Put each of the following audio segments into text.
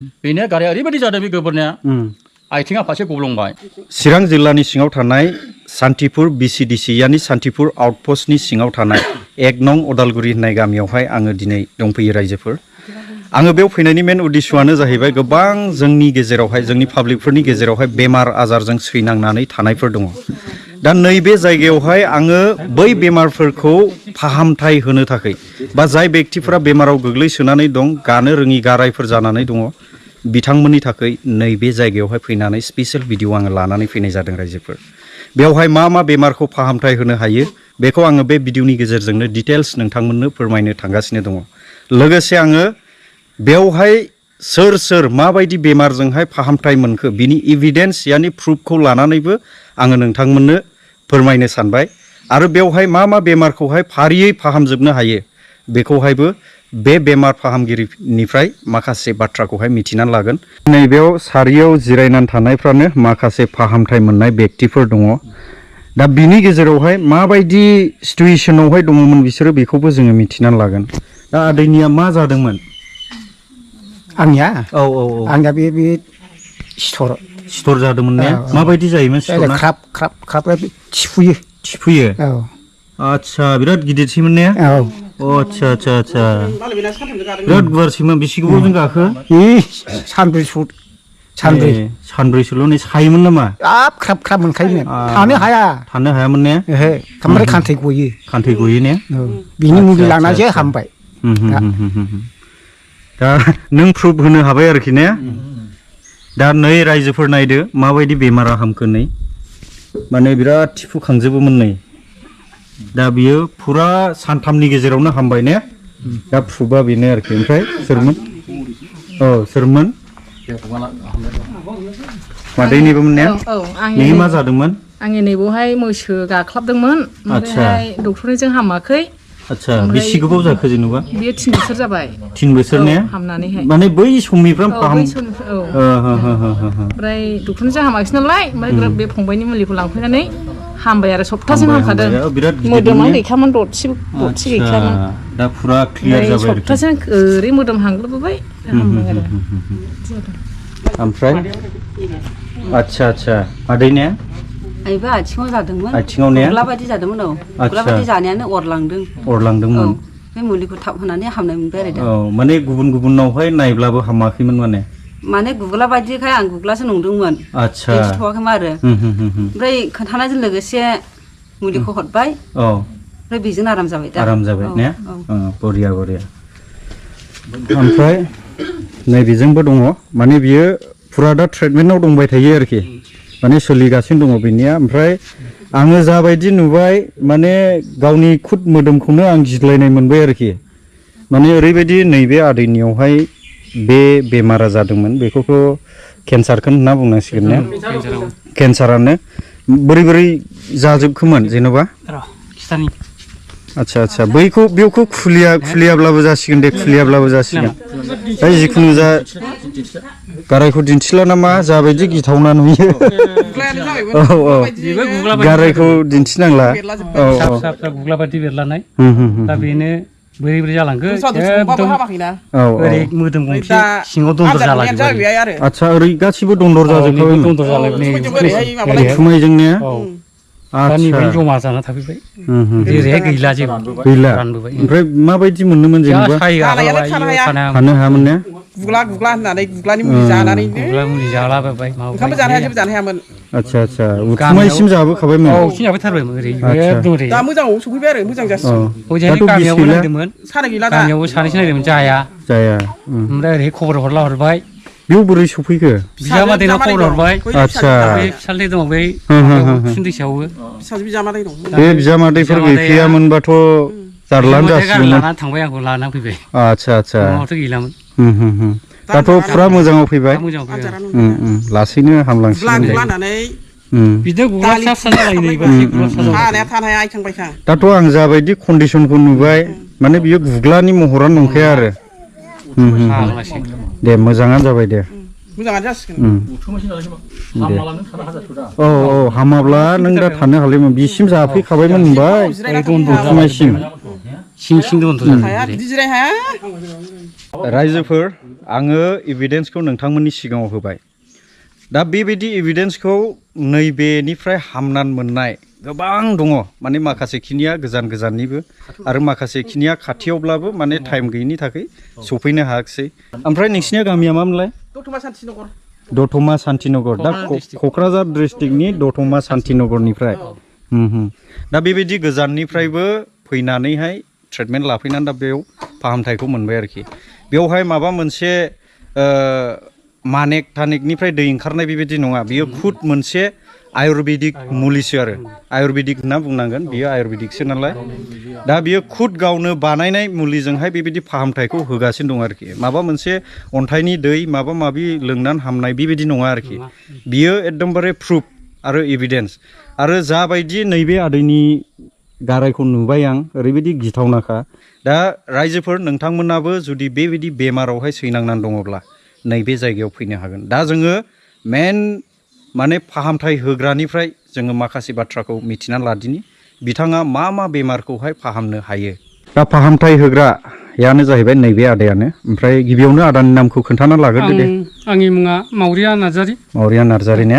बेनो गारिया ओरैबायदि जादों बे गोबोरनाया आथिङा फारसे गब्लंबाय चिरां जिल्लानि सिङाव थानाय सान्तिपुर बिसिडिसि यानि सान्तिपुर आउटपस्टनि सिङाव थानाय 1 नं अदालगुरि होननाय गामियावहाय आङो दिनै दंफैयो रायजोफोर आङो बेयाव फैनायनि मेन उद्देश्यआनो जाहैबाय गोबां जोंनि गेजेरावहाय जोंनि पाब्लिकफोरनि गेजेरावहाय बेमार आजारजों सैनांनानै थानायफोर दङ दा नैबे जायगायावहाय आङो बै बेमारफोरखौ फाहामथाय होनो थाखाय बा जाय व्यक्तिफोरा बेमाराव गोग्लैसोनानै दं गानो रोङि गारायफोर जानानै दङ बिथांमोननि थाखाय नैबे जायगायावहाय फैनानै स्पेशल भिडिअ आङो लानानै फैनाय जादों रायजोफोर बेवहाय मा बेमारखौ फाहामथाय होनो हायो बेखौ आङो बे भिडिअनि गेजेरजोंनो डिटेल्स नोंथांमोननो फोरमायनो थांगासिनो दङ लोगोसे आङो बेवहाय सोर माबायदि बेमारजोंहाय फाहामथाय मोनखो बिनि एभिडेन्स यानि प्रुफखौ लानानैबो आङो नोंथांमोननो फोरमायनो सानबाय आरो बेवहाय मा बेमारखौहाय फारियै फाहामजोबनो हायो बेखौहायबो बे बेमार फाहामगिरिनिफ्राय माखासे बाथ्राखौहाय मिथिनानै लागोन नैबेयाव सारियाव जिरायनानै थानायफ्रानो माखासे फाहामथाय मोननाय व्यक्तिफोर दङ दा बिनि गेजेरावहाय माबायदि सिचुएशनावहाय दङमोन बिसोरो बेखौबो जोङो मिथिनानै लागोन दा आदैनिया मा जादोंमोन आंनिया औ आंनिया बे सिथर जादोंमोन ने माबायदि जायोमोन सिथरना ख्राब थिफुयो औ आच्छा बिराद गिदिरसिमोन ने औ आच्छा बिराद गुवारसिमोन बेसे गोबावजों गाखो सानब्रैसोल' नै सायोमोन नामा ख्राब मोनखायोमोन थानो हायामोन ने ओमफ्राय खान्थै गयो ने बिनि मुलि लानासो हामबाय दा नों प्रुफ होनो हाबाय आरोखि ने दा नै रायजोफोर नायदो माबायदि बेमारा हामखो नै माने बिराद थिफुखांजोबोमोन नै दा बियो फुरा सानथामनि गेजेरावनो हामबाय ने दा प्रुफा बेनो आरोखि ओमफ्राय सोरमोन औ सोरमोन मादैनिबोमोन ने नोंनि मा जादोंमोन आंनि नैबेवहाय मैसो गाख्लाबदोंमोन ओमफ्राय डक्टरनिजों हामाखै आच्छा बेसे गोबाव जाखो जेनेबा बेयो 3 बोसोर जाबाय 3 बोसोर ने हामनानैहाय माने बै समनिफ्राय ओमफ्राय डक्टरनिजों हामाखै नालाय ओमफ्राय बे फंबायनि मुलिखौ लांफैनानै हामबाय आरो सप्ताहजों हामखादों मोदोमानो गैखामोन दथसे गैखामोन दा फुरा क्लियार जाबाय सप्ताहजों ओरै मोदोम हांग्लोबबाय हामबाय आरो ओमफ्राय आच्छा आदै ने आइबो आथिङाव जादोंमोन आथिङाव ने गुग्ला बायदि जादोंमोन गुग्ला बायदि जानायानो अरलांदोंमोन बे मुलिखौ थाब होनानै हामनाय मोनबाय आरो दा माने गुबुनावहाय नायब्लाबो हामाखैमोन माने गुग्ला बायदिखाय आं गुग्लासो नंदोंमोन आच्छा दिन्थिथ'वाखैमोन आरो ओमफ्राय खोन्थानायजों लोगोसे मुलिखौ हरबाय ओमफ्राय बेजों आराम जाबाय ने बरिया ओमफ्राय नैबेजोंबो दङ माने बियो फुरा दा ट्रिटमेन्टआव दंबाय थायो आरोखि माने सोलिगासिनो दङ बेनिया ओमफ्राय आङो जाबायदि नुबाय माने गावनि खुद मोदोमखौनो आं गिज्लायनाय मोनबाय आरोखि माने ओरैबायदि नैबे आदैनियावहाय बे बेमारा जादोंमोन बेखौथ' केन्सारखौनो होनना बुंनांसिगोन ने केन्सारानो बोरै जाजोबखोमोन जेन'बा आच्छा बेखौ खुलियाब्लाबो जासिगोन दे खुलियाब्लाबो जासिगोन दा जिखुनु जा गारायखौ दिन्थिला नामा जाबायदि गिथावना नुयो गारायखौ दिन्थिनांला गुग्ला बायदि बेरलानाय दा बेनो बोरै जालांखो ओरै मोदोम गंसे सिङाव दन्दर जालांजोबबाय आच्छा ओरै गासिबो दन्दर जाजोबखाबाय खुमायजों ने जमा जाना थाफैबाय ओरैहाय गैला जेबो रानबोबाय ओमफ्राय माबायदि मोनोमोन जेनेबा थानो हायामोन ने गुग्ला होननानै गुग्लानि मुलि जालाबायबाय ओंखामबो जानो हाया जेबो जानो हायामोन आच्छा उथुमायसिम जाबोखाबायमोन सिम जाबोथारबायमोन ओरै दा मोजाङाव सफैबाय आरो मोजां जासिगोन ओजोंहाय गामियावबो नायदोंमोन गामियावबो सानैसो नायदोंमोन जाया ओमफ्राय ओरै खबर हरबाय बेयाव बोरै सफैखो बिजामादैनाव खबर हरबाय आच्छा बे फिसाज्लाय दङ बै दैसायावबो बे बिजामादैफोर गैफैयामोनबाथ' जारलानो जासिगौमोन लानानै थांबाय आंखौ लानानै फैबाय आच्छा न'आवथ' गैलामोन दाथ' फुरा मोजाङाव फैबाय लासैनो हामलांसिगोन बिदिनो गुग्ला फिसा दाथ' आं जाबायदि कन्डिसनखौ नुबाय माने बियो गुग्लानि महरानो नंखाया आरो दे मोजाङानो जाबाय दे मोजाङानो जासिगोन औ हामाब्ला नों दा थानो हालायमोन बिसिम जाफैखाबायमोन होनबाय उथुमायसिम सिं सिं दं हाया बिदि जिराय हाया रायजोफोर आङो एभिडेन्सखौ नोंथांमोननि सिगाङाव होबाय दा बेबायदि एभिडेन्सखौ नैबेनिफ्राय हामनानै मोननाय गोबां दङ माने माखासे खिनिया गोजान गोजाननिबो आरो माखासे खिनिया खाथियावब्लाबो माने टाइम गैयिनि थाखाय सफैनो हायाखिसै ओमफ्राय नोंसिनिया गामिया मामोनलाय दतमा शान्तिनगर दतमा शान्तिनगर दा क'क्राझार डिस्ट्रिक्टनि दतमा शान्तिनगरनिफ्राय दा बेबायदि गोजाननिफ्रायबो फैनानैहाय ट्रिटमेन्ट लाफैनानै दा बेयाव फाहामथायखौ मोनबाय आरोखि बेवहाय माबा मोनसे मानेक थानेकनिफ्राय दै ओंखारनाय बेबायदि नङा बियो खुद मोनसे आयुर्वेदिक मुलिसो आरो आयुर्वेदिक होनना बुंनांगोन बियो आयुर्वेदिकसो नालाय दा बियो खुद गावनो बानायनाय मुलिजोंहाय बेबायदि फाहामथायखौ होगासिनो दं आरोखि माबा मोनसे अन्थाइनि दै माबा माबि लोंनानै हामनाय बेबायदि नङा आरोखि बियो एकदमबारे प्रुफ आरो एभिडेन्स आरो जाबायदि नैबे आदैनि गारायखौ नुबाय आं ओरैबायदि गिथावनाखा दा रायजोफोर नोंथांमोनाबो जुदि बेबायदि बेमारावहाय सैनांनानै दङब्ला नैबे जायगायाव फैनो हागोन दा जोङो मेन माने फाहामथाय होग्रानिफ्राय जोङो माखासे बाथ्राखौ मिथिना लादिनि बिथाङा मा मा बेमारखौहाय फाहामनो हायो दा फाहामथाय होग्रायानो जाहैबाय नैबे आदायानो ओमफ्राय गिबियावनो आदानि नामखौ खोन्थाना लाग्रोदो दे आंनि मुङा मावरिया नार्जारि ने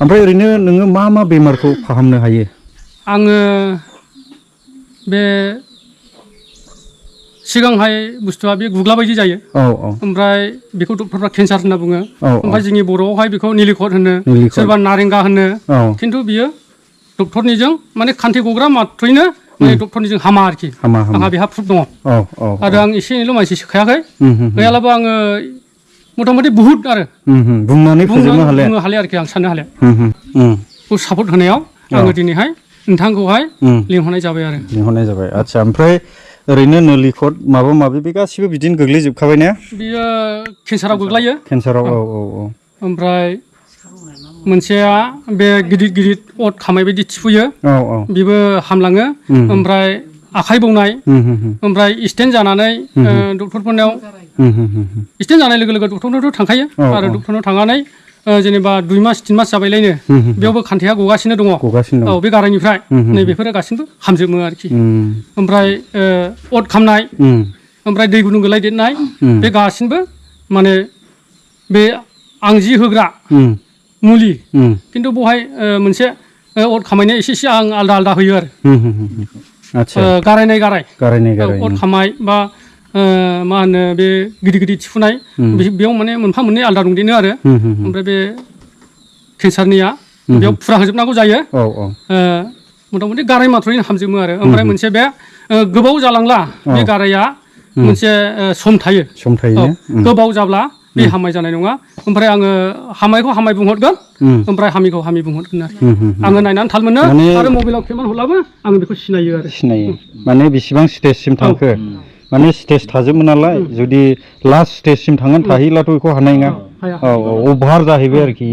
ओमफ्राय ओरैनो नोङो मा मा बेमारखौ फाहामनो हायो आङो बे सिगांहाय बुस्थुआ बे गुग्ला बायदि जायो ओमफ्राय बेखौ डक्टरफ्रा केन्सार होनना बुङो ओमफ्राय जोंनि बर'आवहाय बेखौ निलिखट होनो सोरबा नारेंगा होनो खिन्थु बियो डक्टरनिजों माने खान्थि गग्रा मात्रैनो माने डक्टरनिजों हामा आरोखि आंहा बेहा प्रुफ दङ आरो आं एसे एनैल' मानसि सोखायाखै गैयालाबो आङो मथा मथि बुहुत आरो बुंनो हाले आरोखि आं साननो हाले सापर्ट होनायाव आङो दिनैहाय नोंथांखौहाय लिंहरनाय जाबाय आदसा ओमफ्राय ओरैनो नलिखट माबा माबि बे गासिबो बिदिनो गोग्लैजोबखाबाय ने बियो केन्साराव गोग्लैयो केन्साराव ओमफ्राय मोनसेया बे गिदिर गिदिर अट खामाय बायदि थिफुयो बेबो हामलाङो ओमफ्राय आखाइ बौनाय ओमफ्राय स्टेन्ड जानानै डक्टरफोरनाव स्टेन्ड जानाय लोगो लोगो डक्टरनावथ' थांखायो आरो डक्टरनाव थांनानै जेनेबा 2 मास 3 मास जाबायलायनो बेयावबो खान्थाया गगासिनो दङ औ बे गारायनिफ्राय नै बेफोरो गासिबो हामजोबो आरोखि ओमफ्राय अट खामनाय ओमफ्राय दै गुदुं गोलायदेरनाय बे गासिबो माने बे आं जि होग्रा मुलि खिन्थु बेवहाय मोनसे अट खामायनाया एसे एसे आं आलदा आलदा होयो आरो गारायनाय अट खामाय बा मा होनो बे गिदिर गिदिर थिफुनाय बेयाव माने मोनफा मोननै आलदा दंदेनो आरो ओमफ्राय बे केन्सारनिया बेयाव फुरा होजोबनांगौ जायो मथा मथि गाराय मात्रयैनो हामजोबो आरो ओमफ्राय मोनसे बे गोबाव जालांला बे गाराया मोनसे सम थायो गोबाव जाब्ला बे हामाय जानाय नङा ओमफ्राय आङो हामायखौ हामाय बुंहरगोन ओमफ्राय हामिखौ हामि बुंहरगोन आरो आङो नायनानै थाल मोनो आरो मबाइलाव खेबनानै हरब्लाबो आङो बेखौ सिनायो माने बेसेबां स्टेजसिम थांखो माने स्टेज थाजोबमोन नालाय जुदि लास्ट स्टेजसिम थांनानै थाहैलाथ' बेखौ हानाय नङा अभार जाहैबाय आरोखि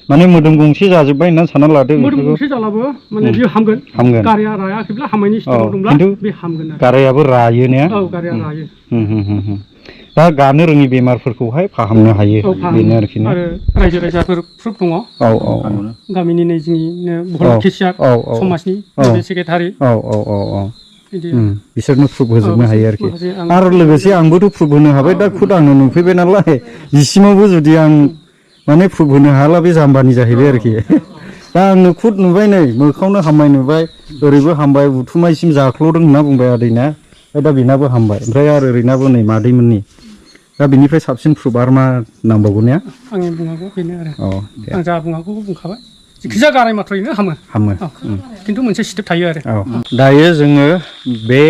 माने मोदोम गंसे जाजोब्बाय होननानै सानना लादो मोदोम गंसे जालाबो माने बियो हामगोन गाराया रायाखैब्ला हामायनि स्टेजाव दंब्ला बे हामगोन गारायाबो रायो ने गाराया रायो दा गानो रोङि बेमारफोरखौहाय फाहामनो हायो बेनो आरोखि आरो रायजो राजाफोर प्रुफ दङ गामिनि नै जोंनिनो भल केसियार समाजनि सेक्रेटारि बिसोरनो प्रुफ होजोबनो हायो आरोखि आरो लोगोसे आंबोथ' प्रुफ होनो हाबाय दा खुद आंनो नुफैबाय नालाय इसिमावबो जुदि आं माने प्रुफ होनो हायाला बे जाम्बानि जाहैबाय आरोखि दा आंनो खुद नुबाय नै मोखावनो हामनाय नुबाय ओरैबो हामबाय उथुमायसिम जाख्ल'दों होनना बुंबाय आदैना दा बेनाबो हामबाय ओमफ्राय आरो ओरैनाबो नै मादैमोननि दा बिनिफ्राय साबसिन प्रुफ आरो मा नांबावगौ ने आंनि बुङागौ बेनो आरो आं जा बुङागौ बुंखाबाय जिखिजाया गाराय मात्रयैनो हामो खिन्थु मोनसे स्टेप थायो आरो दायो जोङो बे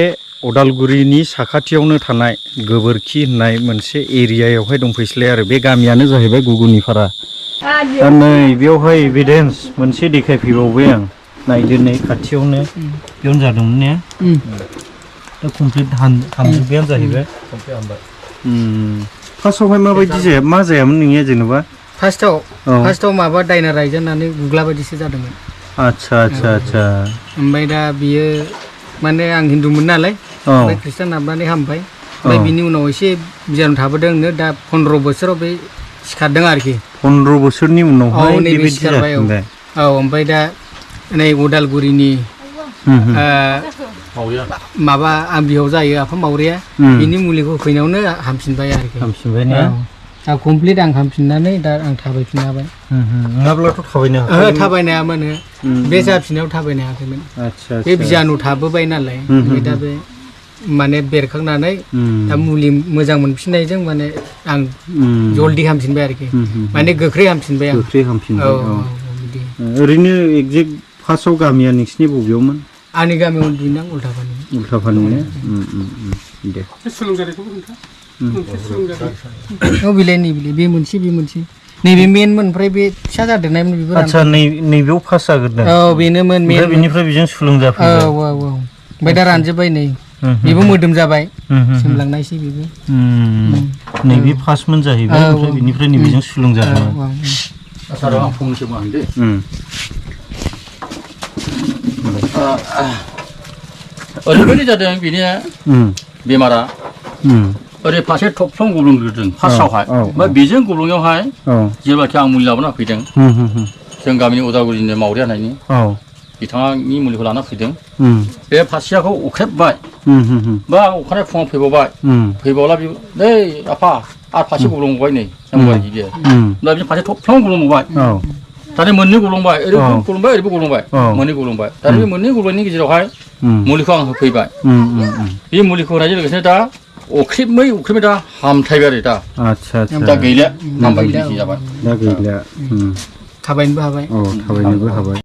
अदालगुरिनि साखाथियावनो थानाय गोबोरखि होननाय मोनसे एरियायावहाय दंफैसैलाय आरो बे गामियानो जाहैबाय गुगुनिपारा दा नै बेयावहाय एभिडेन्स मोनसे देखायफैबावबाय आं नायदो नै खाथियावनो बेयावनो जादोंमोन ने दा कमप्लिट हामजोब्बायानो जाहैबाय फार्स्टआवहाय माबायदि जाया मा जायामोन नोंनिया जेनेबा फार्स्टआव माबा दायना रायजानानै गुग्ला बायदिसो जादोंमोन आच्छा ओमफ्राय दा बियो माने आं हिन्दुमोन नालाय ओमफ्राय ख्रिस्टान हाबनानै हामबाय ओमफ्राय बिनि उनाव एसे बिजानु थाबोदोंनो दा 15 बोसोराव बे सिखारदों आरोखि 15 बोसोरनि उनावहाय बेबायदि सिखारबाय ओमफ्राय दा नै उदालगुरिनि माबा आं बिहाव जायो आफा मावरिया बिनि मुलिखौ होफैनायावनो हामफिनबाय आरोखि हामफिनबाय ने दा कमप्लिट आं हामफिननानै दा आं थाबायफिननो हाबाय नङाब्लाथ' थाबायनो थाबायनो हायामोन बे जाफिननायाव थाबायनो हायाखैमोन आच्छा बे बिजानु थाबोबाय नालाय ओमफ्राय दा बे माने बेरखांनानै दा मुलि मोजां मोनफिननायजों माने आं जल्दि हामफिनबाय आरोखि माने गोख्रै हामफिनबाय आं गोख्रै हामफिनबाय बिदि ओरैनो एगजेक्ट फार्स्टआव गामिया नोंसिनि बबेयावमोन आंनि गामियाव दुइनां उल्थापानि उल्थापानि दे सोलोंजारिखौबो खोन्था मोनसे सोलोंजारि बिलाइ बे मोनसे नैबे मेनमोन ओमफ्राय बे फिसा जादेरनायमोन बेबो आच्छा नैबेयाव फास जाग्रोदों औ बेनोमोन मेन बेनिफ्राय बेजों सुलुंजाफैबाय औ ओमफ्राय दा रानजोब्बाय नै बेबो मोदोम जाबाय सोमलांनायसै बेबो नैबे फार्स्टमोन जाहैबाय ओमफ्राय बेनिफ्राय नैबेजों सुलुंजादों सार आं फंनैसो बुंनो दे ओरैबायदि जादों बेनिया बेमारा ओरै फारसे थफ्लं गब्लंग्रोदों फार्स्टआवहाय ओमफ्राय बेजों गब्लंनायावहाय जेब्लाखि आं मुलि लाबोना फैदों जों गामिनि उदालगुरिनि मावरिया होननायनि बिथाङानि मुलिखौ लाना फैदों बे फारसेयाखौ अख्रेबबाय बा अखानाय फुङाव फैबावला नै आफा आरो फारसे गब्लंबाय नै नांबाय बिदि दा बिनि फारसे थफ्लं गब्लंबाय दानि मोननै गब्लंबाय ओरैबो गब्लंबाय ओरैबो गब्लंबाय मोननै गब्लंबाय दा बे मोननै गब्लंनायनि गेजेरावहाय मुलिखौ आं होफैबाय बे मुलिखौ होनायजों लोगोसे दा अख्रेबै दा हामथायबाय आरो दा आच्छा दा गैला हामबाय बिदि जाबाय दा गैला थाबायनोबो हाबाय थाबायनोबो हाबाय